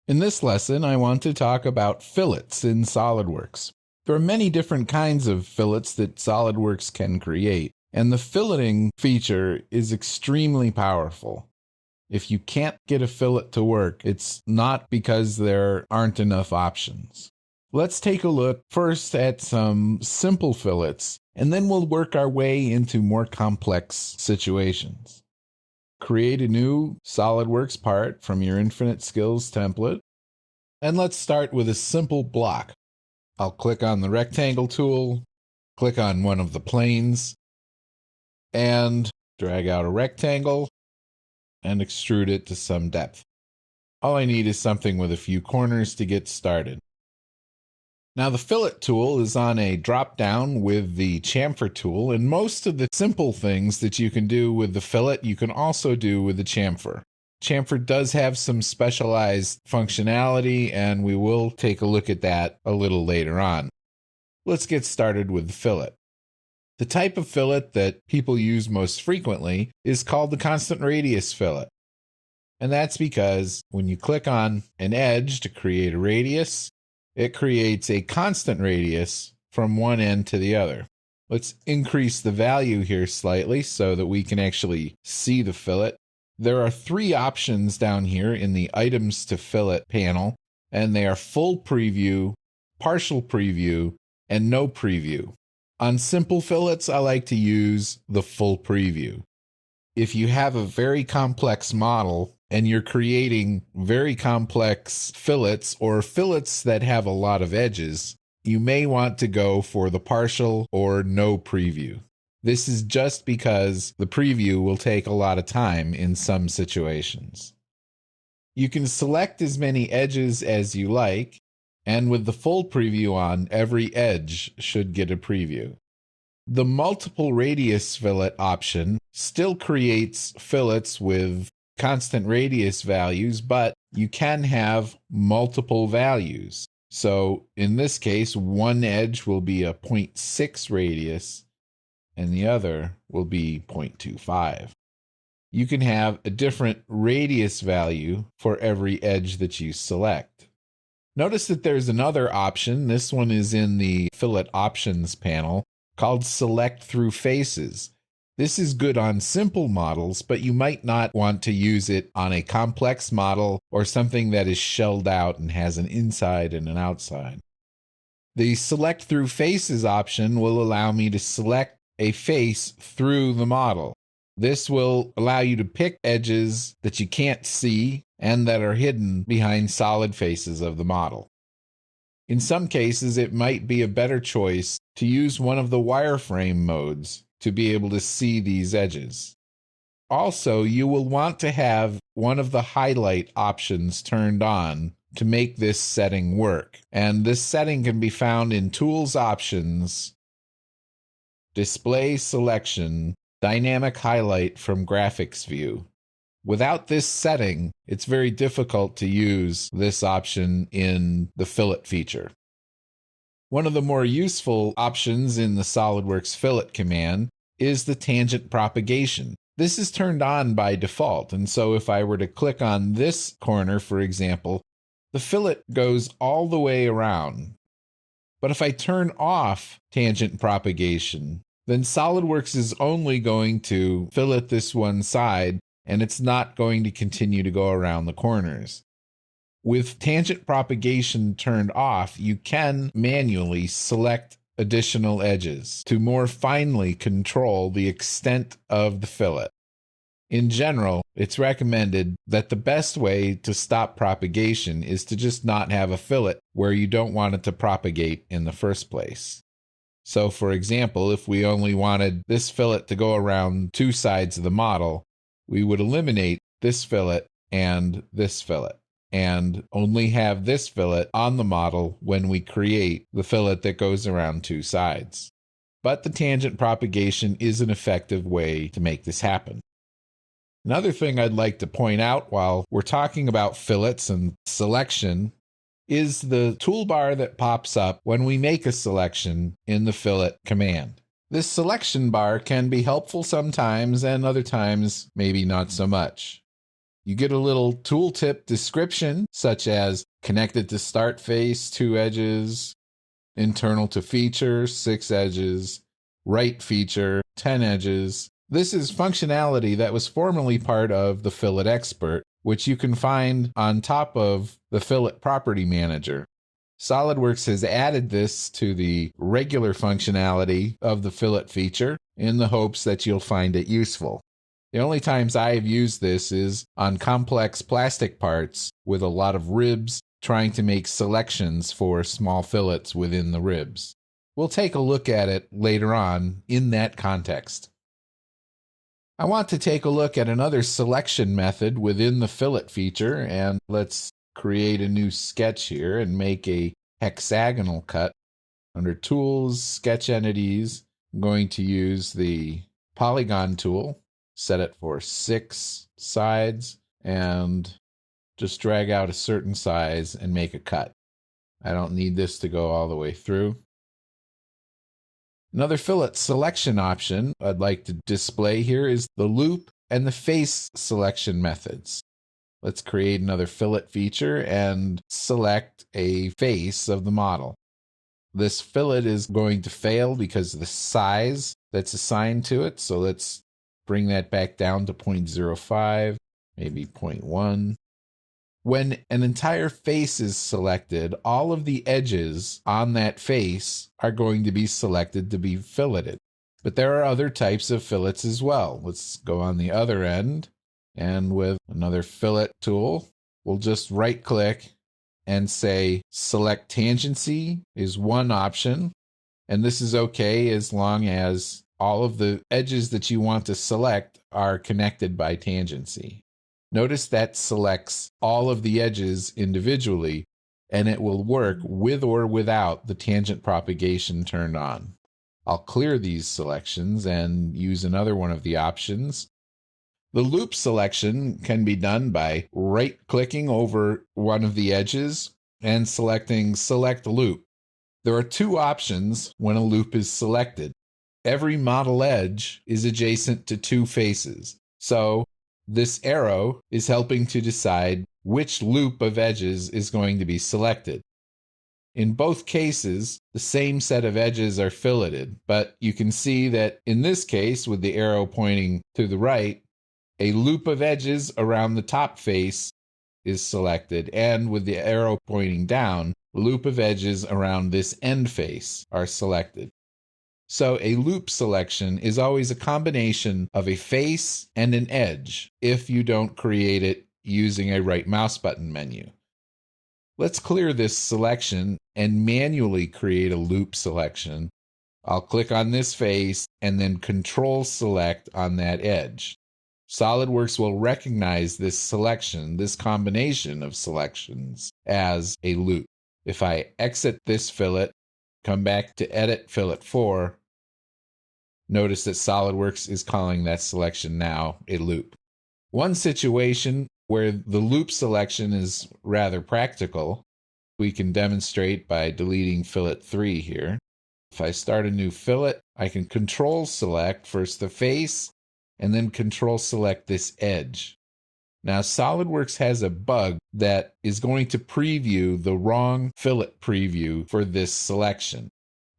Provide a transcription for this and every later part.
In this lesson, I want to talk about fillets in SOLIDWORKS. There are many different kinds of fillets that SOLIDWORKS can create, and the filleting feature is extremely powerful. If you can't get a fillet to work, it's not because there aren't enough options. Let's take a look first at some simple fillets, and then we'll work our way into more complex situations. Create a new SOLIDWORKS part from your Infinite Skills template, and let's start with a simple block. I'll click on the rectangle tool, click on one of the planes, and drag out a rectangle and extrude it to some depth. All I need is something with a few corners to get started. Now the fillet tool is on a drop down with the chamfer tool, and most of the simple things that you can do with the fillet you can also do with the chamfer. Chamfer does have some specialized functionality, and we will take a look at that a little later on. Let's get started with the fillet. The type of fillet that people use most frequently is called the constant radius fillet. And that's because when you click on an edge to create a radius, it creates a constant radius from one end to the other. Let's increase the value here slightly so that we can actually see the fillet. There are three options down here in the Items to Fillet panel, and they are Full Preview, Partial Preview, and No Preview. On simple fillets, I like to use the Full Preview. If you have a very complex model and you're creating very complex fillets or fillets that have a lot of edges, you may want to go for the Partial or No Preview. This is just because the preview will take a lot of time in some situations. You can select as many edges as you like, and with the full preview on, every edge should get a preview. The multiple radius fillet option still creates fillets with constant radius values, but you can have multiple values. So in this case, one edge will be a 0.6 radius, and the other will be 0.25. You can have a different radius value for every edge that you select. Notice that there's another option. This one is in the Fillet Options panel called Select Through Faces. This is good on simple models, but you might not want to use it on a complex model or something that is shelled out and has an inside and an outside. The Select Through Faces option will allow me to select a face through the model. This will allow you to pick edges that you can't see and that are hidden behind solid faces of the model. In some cases, it might be a better choice to use one of the wireframe modes to be able to see these edges. Also, you will want to have one of the highlight options turned on to make this setting work. And this setting can be found in Tools Options, Display Selection, Dynamic Highlight from Graphics View. Without this setting, it's very difficult to use this option in the fillet feature. One of the more useful options in the SOLIDWORKS fillet command is the tangent propagation. This is turned on by default, and so if I were to click on this corner, for example, the fillet goes all the way around. But if I turn off tangent propagation, then SOLIDWORKS is only going to fillet this one side, and it's not going to continue to go around the corners. With tangent propagation turned off, you can manually select additional edges to more finely control the extent of the fillet. In general, it's recommended that the best way to stop propagation is to just not have a fillet where you don't want it to propagate in the first place. So for example, if we only wanted this fillet to go around two sides of the model, we would eliminate this fillet and this fillet, and only have this fillet on the model when we create the fillet that goes around two sides. But the tangent propagation is an effective way to make this happen. Another thing I'd like to point out while we're talking about fillets and selection is the toolbar that pops up when we make a selection in the fillet command. This selection bar can be helpful sometimes and other times maybe not so much. You get a little tooltip description, such as connected to start face, 2 edges, internal to feature, 6 edges, right feature, 10 edges. This is functionality that was formerly part of the Fillet Expert, which you can find on top of the Fillet Property Manager. SOLIDWORKS has added this to the regular functionality of the fillet feature in the hopes that you'll find it useful. The only times I've used this is on complex plastic parts with a lot of ribs, trying to make selections for small fillets within the ribs. We'll take a look at it later on in that context. I want to take a look at another selection method within the fillet feature, and let's create a new sketch here and make a hexagonal cut. Under Tools, Sketch Entities, I'm going to use the Polygon tool, set it for 6 sides, and just drag out a certain size and make a cut. I don't need this to go all the way through. Another fillet selection option I'd like to display here is the loop and the face selection methods. Let's create another fillet feature and select a face of the model. This fillet is going to fail because of the size that's assigned to it, so let's bring that back down to 0.05, maybe 0.1. When an entire face is selected, all of the edges on that face are going to be selected to be filleted. But there are other types of fillets as well. Let's go on the other end, and with another fillet tool, we'll just right-click and say Select Tangency is one option, and this is okay as long as all of the edges that you want to select are connected by tangency. Notice that selects all of the edges individually, and it will work with or without the tangent propagation turned on. I'll clear these selections and use another one of the options. The loop selection can be done by right-clicking over one of the edges and selecting Select Loop. There are 2 options when a loop is selected. Every model edge is adjacent to 2 faces, so this arrow is helping to decide which loop of edges is going to be selected. In both cases, the same set of edges are filleted, but you can see that in this case, with the arrow pointing to the right, a loop of edges around the top face is selected, and with the arrow pointing down, a loop of edges around this end face are selected. So a loop selection is always a combination of a face and an edge if you don't create it using a right mouse button menu. Let's clear this selection and manually create a loop selection. I'll click on this face and then Control Select on that edge. SOLIDWORKS will recognize this selection, this combination of selections, as a loop. If I exit this fillet, come back to Edit Fillet 4, notice that SOLIDWORKS is calling that selection now a loop. One situation where the loop selection is rather practical, we can demonstrate by deleting fillet 3 here. If I start a new fillet, I can Control Select first the face and then Control Select this edge. Now SOLIDWORKS has a bug that is going to preview the wrong fillet preview for this selection.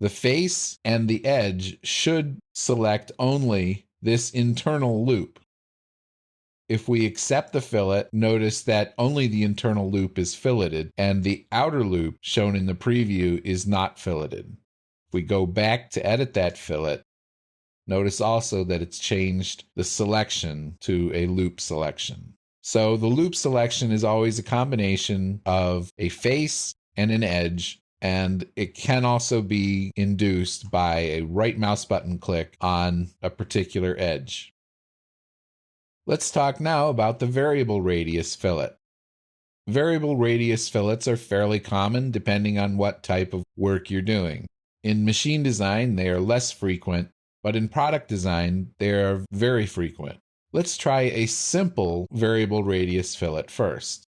The face and the edge should select only this internal loop. If we accept the fillet, notice that only the internal loop is filleted and the outer loop shown in the preview is not filleted. If we go back to edit that fillet, notice also that it's changed the selection to a loop selection. So the loop selection is always a combination of a face and an edge, and it can also be induced by a right mouse button click on a particular edge. Let's talk now about the variable radius fillet. Variable radius fillets are fairly common depending on what type of work you're doing. In machine design, they are less frequent, but in product design, they are very frequent. Let's try a simple variable radius fillet first.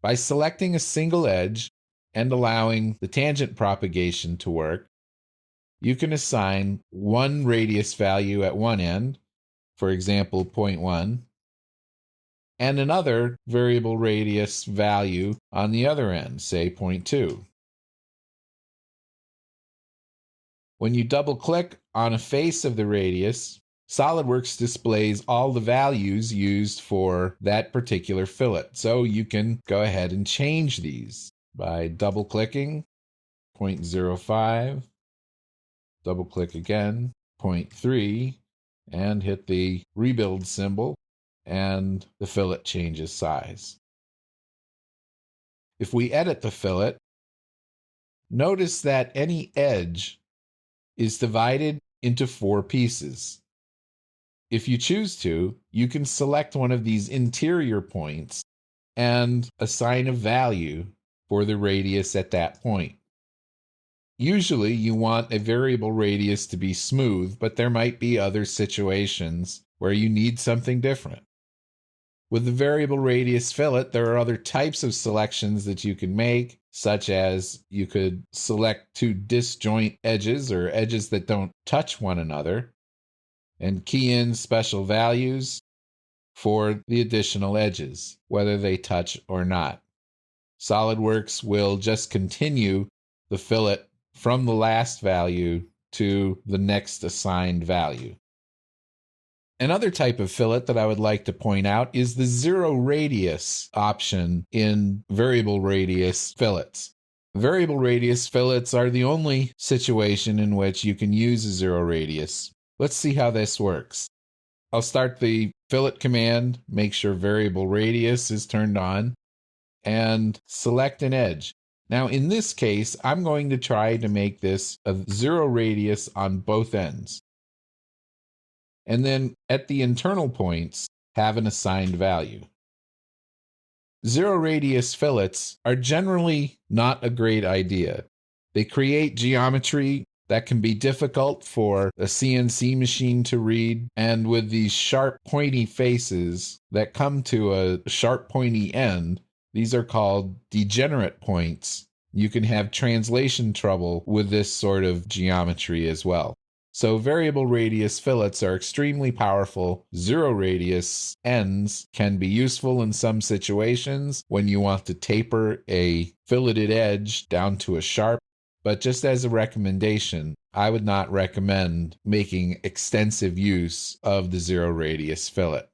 By selecting a single edge and allowing the tangent propagation to work, you can assign one radius value at one end, for example 0.1, and another variable radius value on the other end, say 0.2. When you double-click on a face of the radius, SOLIDWORKS displays all the values used for that particular fillet. So you can go ahead and change these by double-clicking 0.05, double-click again, 0.3, and hit the rebuild symbol, and the fillet changes size. If we edit the fillet, notice that any edge is divided into 4 pieces. If you choose to, you can select one of these interior points and assign a value for the radius at that point. Usually you want a variable radius to be smooth, but there might be other situations where you need something different. With the variable radius fillet, there are other types of selections that you can make, such as you could select 2 disjoint edges or edges that don't touch one another, and key in special values for the additional edges, whether they touch or not. SOLIDWORKS will just continue the fillet from the last value to the next assigned value. Another type of fillet that I would like to point out is the 0 radius option in variable radius fillets. Variable radius fillets are the only situation in which you can use a 0 radius. Let's see how this works. I'll start the fillet command, make sure variable radius is turned on, and select an edge. Now in this case, I'm going to try to make this a 0 radius on both ends. And then at the internal points, have an assigned value. 0 radius fillets are generally not a great idea. They create geometry that can be difficult for a CNC machine to read, and with these sharp pointy faces that come to a sharp pointy end, these are called degenerate points. You can have translation trouble with this sort of geometry as well. So variable radius fillets are extremely powerful. 0 radius ends can be useful in some situations when you want to taper a filleted edge down to a sharp, but just as a recommendation, I would not recommend making extensive use of the 0 radius fillet.